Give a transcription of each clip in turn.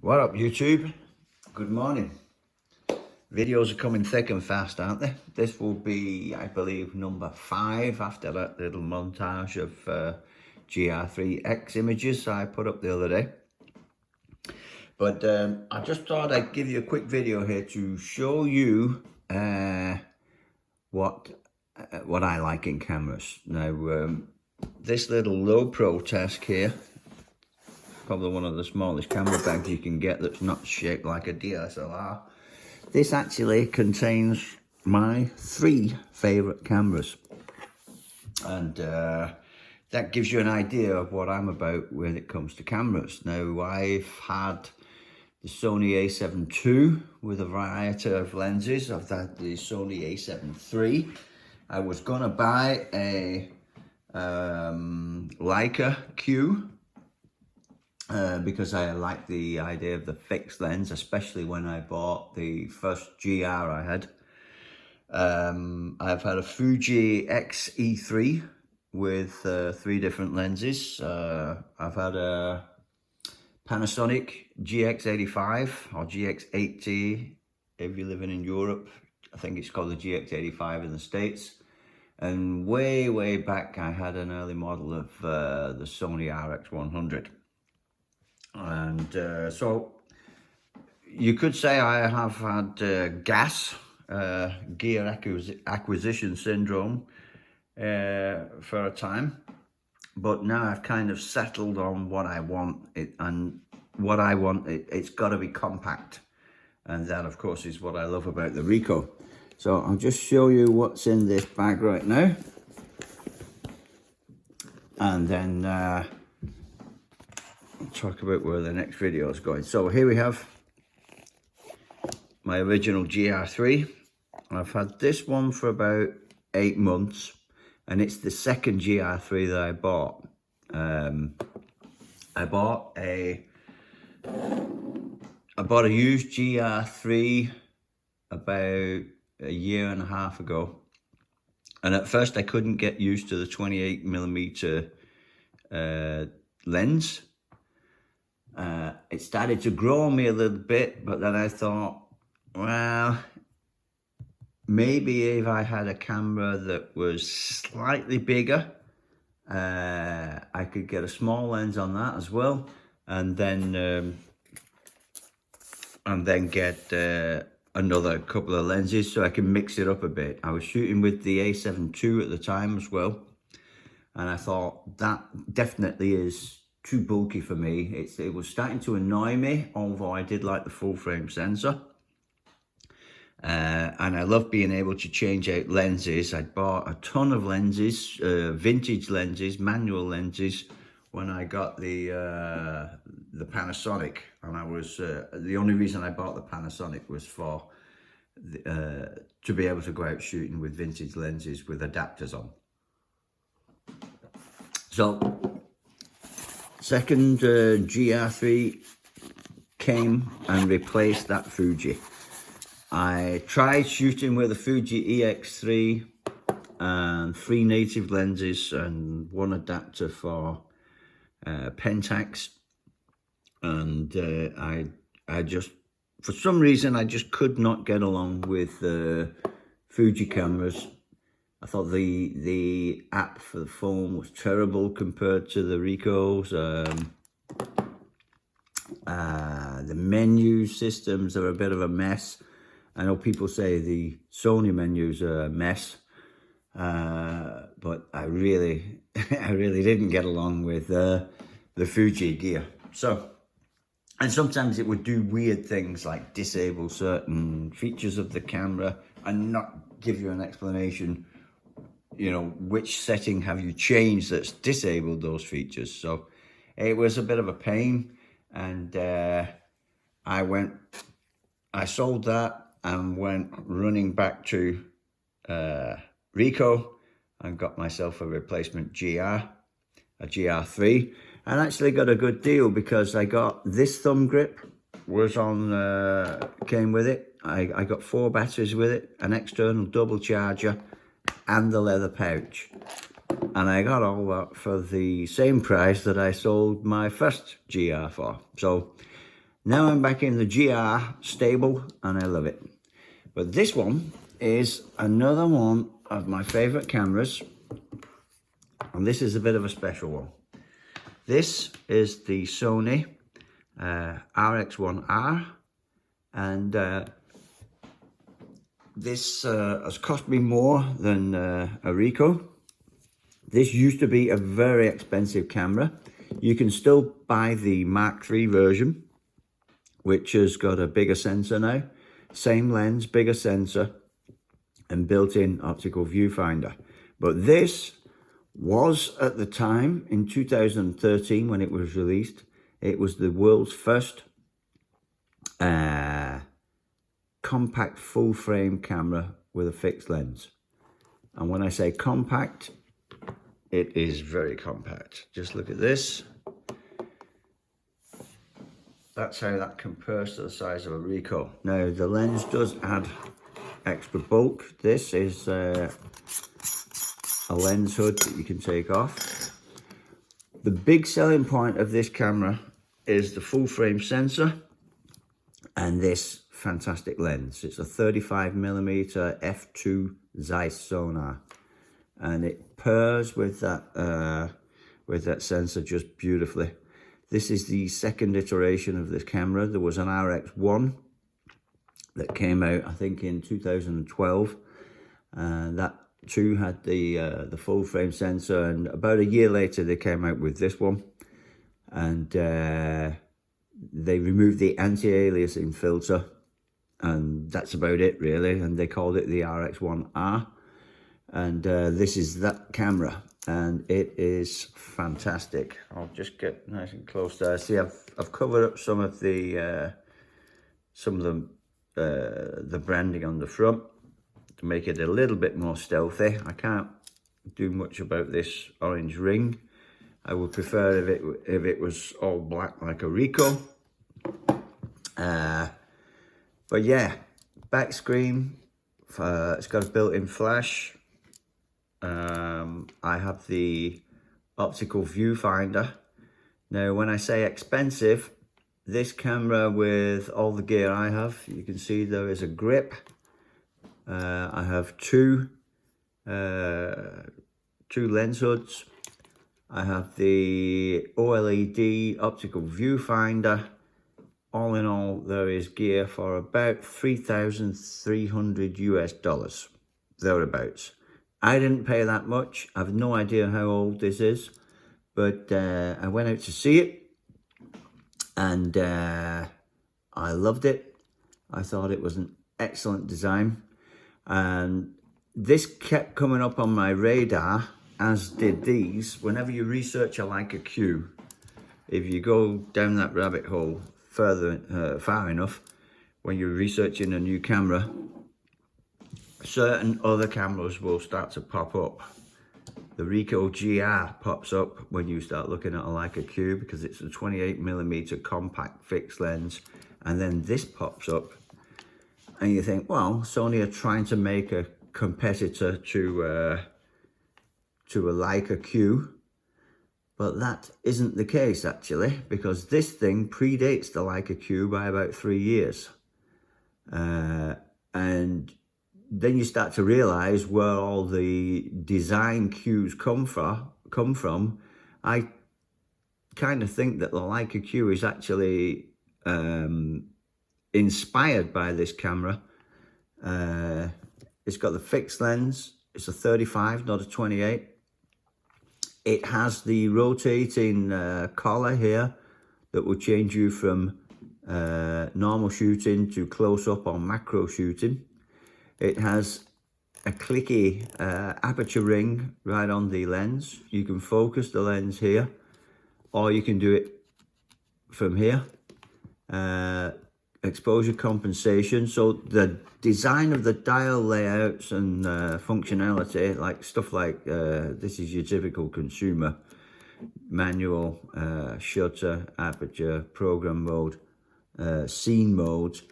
What up, YouTube? Good morning. Videos are coming thick and fast, aren't they? This will be, I believe, number 5 after that little montage of GR3X images I put up the other day. But I just thought I'd give you a quick video here to show you what I like in cameras. Now, this little low pro task here, probably one of the smallest camera bags you can get that's not shaped like a DSLR. This actually contains my 3 favorite cameras, and that gives you an idea of what I'm about when it comes to cameras. Now, I've had the Sony a7 II with a variety of lenses. I've had the Sony a7 III. I was gonna buy a Leica Q because I like the idea of the fixed lens, especially when I bought the first GR I had. I've had a Fuji X-E3 with 3 different lenses. I've had a Panasonic GX85 or GX80 if you're living in Europe. I think it's called the GX85 in the States. And way back I had an early model of the Sony RX1r. And so you could say I have had gear acquisition syndrome for a time, but now I've kind of settled on what I want. It's got to be compact, and that of course is what I love about the Ricoh. So I'll just show you what's in this bag right now, and then talk about where the next video is going. So here we have my original GR3. I've had this one for about 8 months, and it's the second GR3 that I bought. I bought a used GR3 about a year and a half ago, and at first I couldn't get used to the 28mm lens. It started to grow on me a little bit, but then I thought, well, maybe if I had a camera that was slightly bigger, I could get a small lens on that as well, and then get another couple of lenses so I can mix it up a bit. I was shooting with the a7 II at the time as well, and I thought that definitely is too bulky for me. It was starting to annoy me, although I did like the full frame sensor. And I love being able to change out lenses. I bought a ton of lenses, vintage lenses, manual lenses, when I got the Panasonic. And I was the only reason I bought the Panasonic was for to be able to go out shooting with vintage lenses with adapters on. So second GR3 came and replaced that Fuji. I tried shooting with a Fuji EX3 and 3 native lenses and 1 adapter for Pentax, and I just, for some reason, I just could not get along with Fuji cameras. I thought the app for the phone was terrible compared to the Ricoh's. The menu systems are a bit of a mess. I know people say the Sony menus are a mess, but I really didn't get along with the Fuji gear. So, and sometimes it would do weird things like disable certain features of the camera and not give you an explanation, you know, which setting have you changed that's disabled those features. So it was a bit of a pain, and I sold that and went running back to Ricoh and got myself a replacement GR, a GR3, and actually got a good deal because I got this thumb grip was on, came with it. I got 4 batteries with it, an external double charger, and the leather pouch. And I got all that for the same price that I sold my first GR for. So Now I'm back in the GR stable and I love it. But this one is another one of my favorite cameras, and this is a bit of a special one. This is the Sony RX1r, and this has cost me more than a Ricoh. This used to be a very expensive camera. You can still buy the Mark III version, which has got a bigger sensor now. Same lens, bigger sensor, and built-in optical viewfinder. But this was, at the time, in 2013 when it was released, it was the world's first compact full-frame camera with a fixed lens. And when I say compact, it is very compact. Just look at this. That's how that compares to the size of a Ricoh. Now, the lens does add extra bulk. This is a lens hood that you can take off. The big selling point of this camera is the full frame sensor and this fantastic lens. It's a 35mm f2 Zeiss sonar, and it pairs with that sensor just beautifully. This is the second iteration of this camera. There was an RX1 that came out, I think, in 2012, and that too had the full frame sensor. And about a year later, they came out with this one, and they removed the anti-aliasing filter, and that's about it really. And they called it the RX1R, and this is that camera. And it is fantastic. I'll just get nice and close there. See, I've covered up some of the branding on the front to make it a little bit more stealthy. I can't do much about this orange ring. I would prefer if it was all black like a Ricoh. But yeah, back screen. It's got a built-in flash. I have the optical viewfinder. Now, when I say expensive, this camera with all the gear I have, you can see there is a grip. I have two lens hoods. I have the OLED optical viewfinder. All in all, there is gear for about $3,300 US, thereabouts. I didn't pay that much. I have no idea how old this is, but I went out to see it, and I loved it. I thought it was an excellent design, and this kept coming up on my radar, as did these. Whenever you research a Leica Q, if you go down that rabbit hole far enough, when you're researching a new camera, certain other cameras will start to pop up. The Ricoh GR pops up when you start looking at a Leica Q, because it's a 28mm compact fixed lens, and then this pops up, and you think, well, Sony are trying to make a competitor to a Leica Q, but that isn't the case actually, because this thing predates the Leica Q by about 3 years, and then you start to realize where all the design cues come from. I kind of think that the Leica Q is actually inspired by this camera. It's got the fixed lens. It's a 35, not a 28. It has the rotating collar here that will change you from normal shooting to close-up or macro shooting. It has a clicky aperture ring right on the lens. You can focus the lens here, or you can do it from here. Exposure compensation. So the design of the dial layouts and functionality, like stuff like this is your typical consumer manual, shutter, aperture, program mode, scene modes.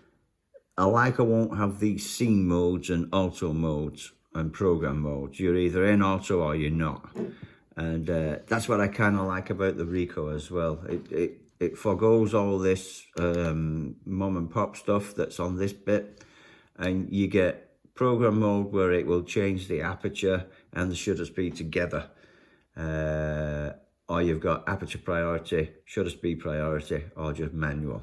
A Leica won't have these scene modes and auto modes and program modes. You're either in auto or you're not. And that's what I kind of like about the Ricoh as well. it forgoes all this mom and pop stuff that's on this bit, and you get program mode where it will change the aperture and the shutter speed together. Or you've got aperture priority, shutter speed priority, or just manual.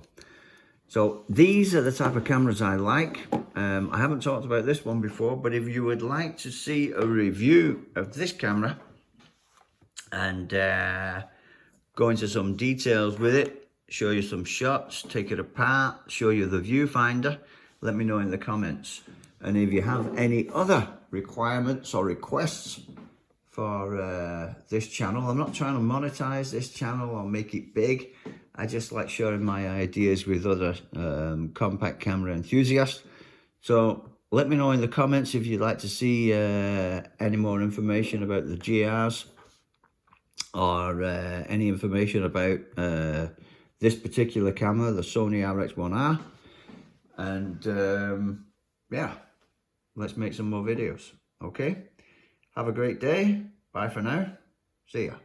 So these are the type of cameras I like. I haven't talked about this one before, but if you would like to see a review of this camera and go into some details with it, show you some shots, take it apart, show you the viewfinder, let me know in the comments. And if you have any other requirements or requests for this channel, I'm not trying to monetize this channel or make it big. I just like sharing my ideas with other compact camera enthusiasts. So let me know in the comments if you'd like to see any more information about the GRs, or any information about this particular camera, the Sony RX1r. And yeah, let's make some more videos. Okay, have a great day. Bye for now. See ya.